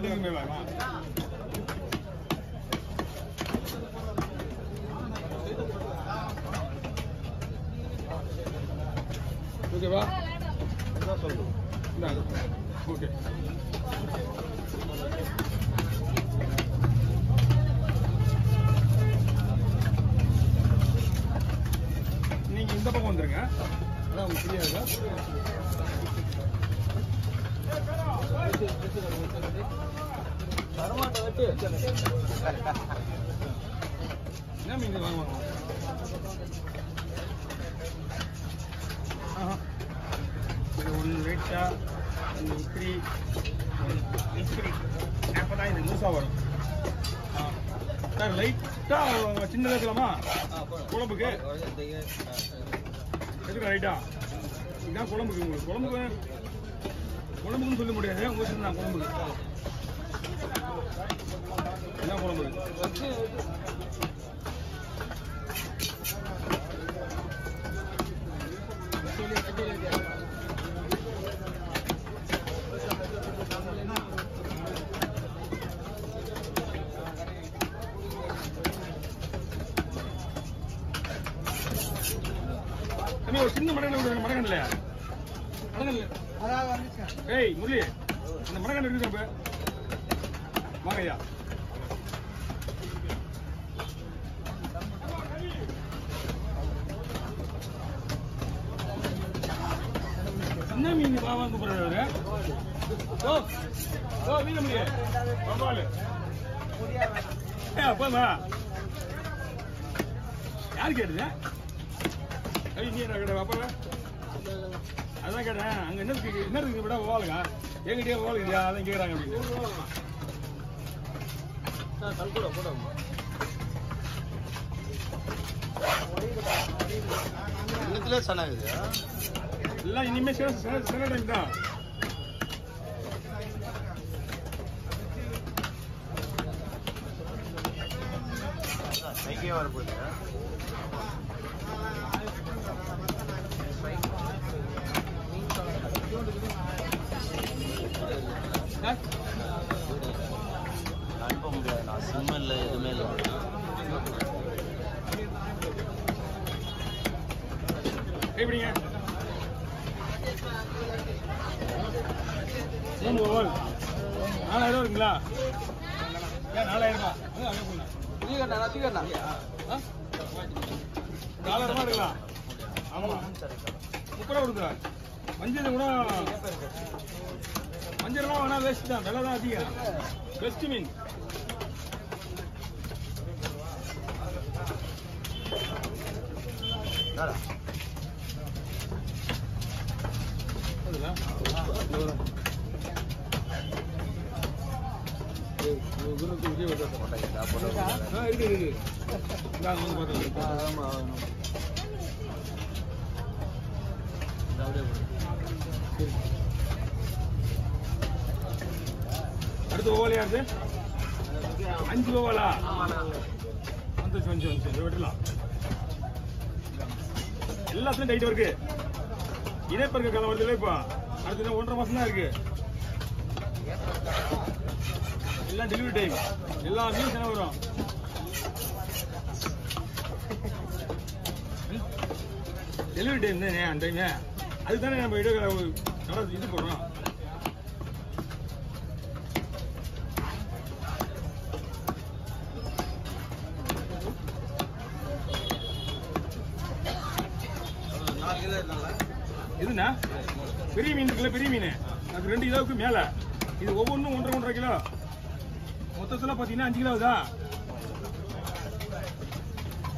2 வேணுமா? ஓகேவா? என்ன சொல்லுங்க? ஓகே. நீங்க இந்த பக்கம் வந்துருங்க. அதான் உங்களுக்கு தெரியாதா? வரமாட்ட வெட்டு. என்ன மீன் வாங்குவாங்க? ஒன்று லைட்டா இப்படி அப்பதான் இது லூஸாக வரும். சார் லைட்டா சின்னதாக இருக்கலாமா குழம்புக்கு? எதுக்கு ரைட்டா? இதுதான் குழம்புக்கு. உங்களுக்கு குழம்புக்குன்னு சொல்ல முடியாது. உங்களுக்கு தான் குழம்புக்கு. என்ன குழம்பு? ஒரு சின்ன மடங்கன் இல்லையா? ஏய் முரளி, இந்த மடங்கன் இருக்கு வாங்கய்யா. என்ன மீன் வாங்க கூப்பிடுறாரு? மீன் முடிய போமா யாரு கேட்டுது? நீ என்ன கேட்ட பாப்பா? அதான் கேட்டேன். அங்க என்ன இருக்கு விட ஓவாளுங்க எங்கிட்டே ஓவாளுங்கயா? அதான் கேட்கறாங்க அப்படின்னு. எல்லாம் இனிமே சில டைம் தான். வரப்போகுது. அனுப்ப முடியாது. நான் சிம் இல்லை, எதுவுமே இல்லை. எப்படிங்க 4000 இருக்குங்களா? 4000 டாலரமா இருக்கலாம். ஆமா 30 ரூபா கொடுக்குறேன். மஞ்சள் கூட மஞ்சள்லாம் வேணா வேஸ்ட் தான். விலை தான் அதிகம். பெஸ்ட் மீன். அடுத்து ஓவலையா இருக்கு? 5 ஓவலா? வந்து விடலாம். எல்லாத்துலயும் டைட் இருக்கு. இணைப்பருக்க காலம் வருது இல்ல? இப்ப அடுத்த 1.5 மாசம் தான் இருக்கு. எல்லாம் டெலிவரி டைம். எல்லா மீன்ஸ் என்ன வரும்? டெலிவரி டைம் தானே அந்த டைம். அதுதானே நம்ம இது போடுறோம். இதுனா பெரிய மீன் இருக்குல்ல? பெரிய மீன் அது 2 கிலோவுக்கு மேல. இது ஒவ்வொன்றும் 1.5 கிலோ. மொத்தத்துல பாத்தீங்கன்னா 5 கிலோ தான்.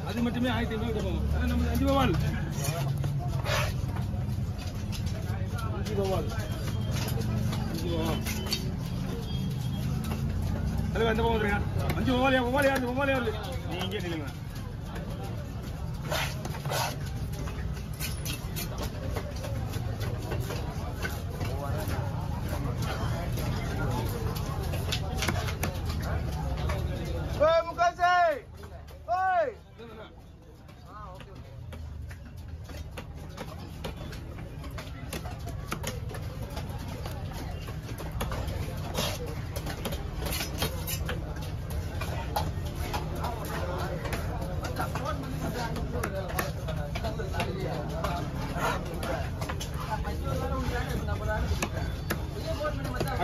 அது மட்டுமே 1500 போகும். நம்ம 5 பவால் 5 பவால் அது எந்த பக்கம் வந்துருங்க? 5 பவால் யாரு? நீங்க இங்கே நில்லுங்க.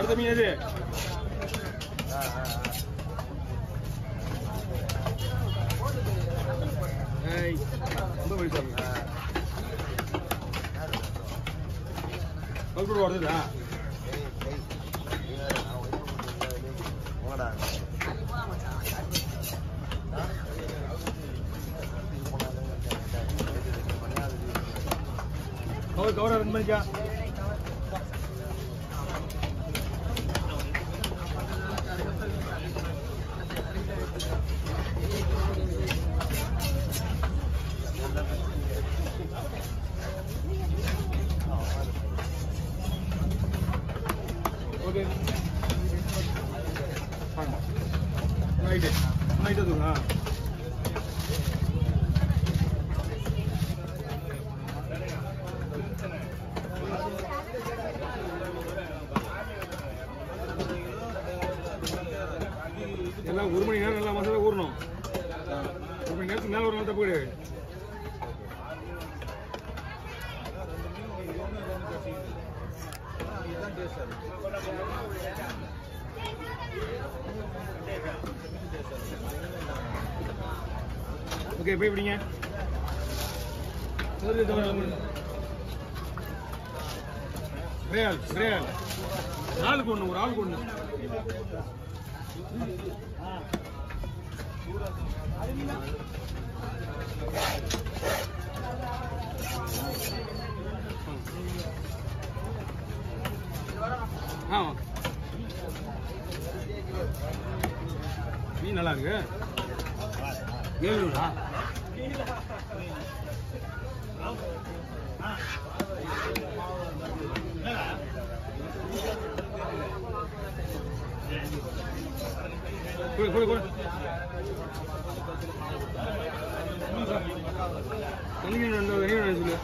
அடுத்த மீன் எது? ரொம்ப பெருசா இருக்கு. பல்குடு வருதுதா? கவர் ரன் பண்ணிக்கா. ஓகே நைட்டு நைட்டு அதுங்களா? எல்லாம் 1 மணி நேரம் நல்லா மசாலா ஊறணும். 1 மணி நேரத்துக்கு மேலே ஒரு நாள் தப்பு கிடையாது. ஓகே போய் பிடிங்க. ரேல் ரேல் ஆளுக்கு ஒன்று, ஒரு ஆளுக்கு ஒன்று. ஆமா மீன் நல்லா இருக்கு. 700 கொடு சொல்லு.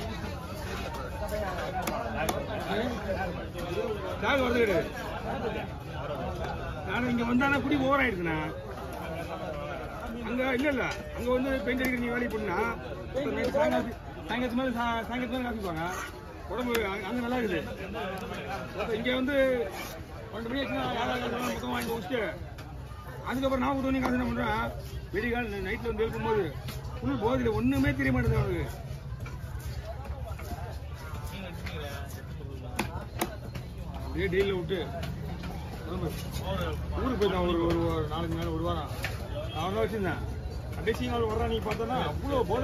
வருது கிடையாது. நான் இங்க வந்தானா குடி ஓவர் ஆயிடுச்சுண்ணா. அங்க இல்ல அங்க வந்து பெயிண்ட் அடிக்கிற நீ வேலைக்கு பண்ணா சாயங்காலத்து மேல காமிப்பாங்க. உடம்பு அங்க நல்லா இருக்குது. இங்க வந்து 2 மணி ஆச்சுன்னா மொத்தம் வாங்கி வச்சுட்டு அதுக்கப்புறம் நான் விட்டு காசு என்ன பண்றேன், விடிகால் நைட்ல வந்து எழுப்பும்போது ஃபுல் போதில் ஒண்ணுமே தெரிய மாட்டேங்குது அவனுக்கு. அப்படியே டெய்லியில் விட்டு ஊருக்கு போயிட்டான். ஒரு 4 நாள் 1 வாரம் அவன் தான் வச்சிருந்தேன். கடைசி நாள் வர்றான். நீ பார்த்தோன்னா அவ்வளோ போத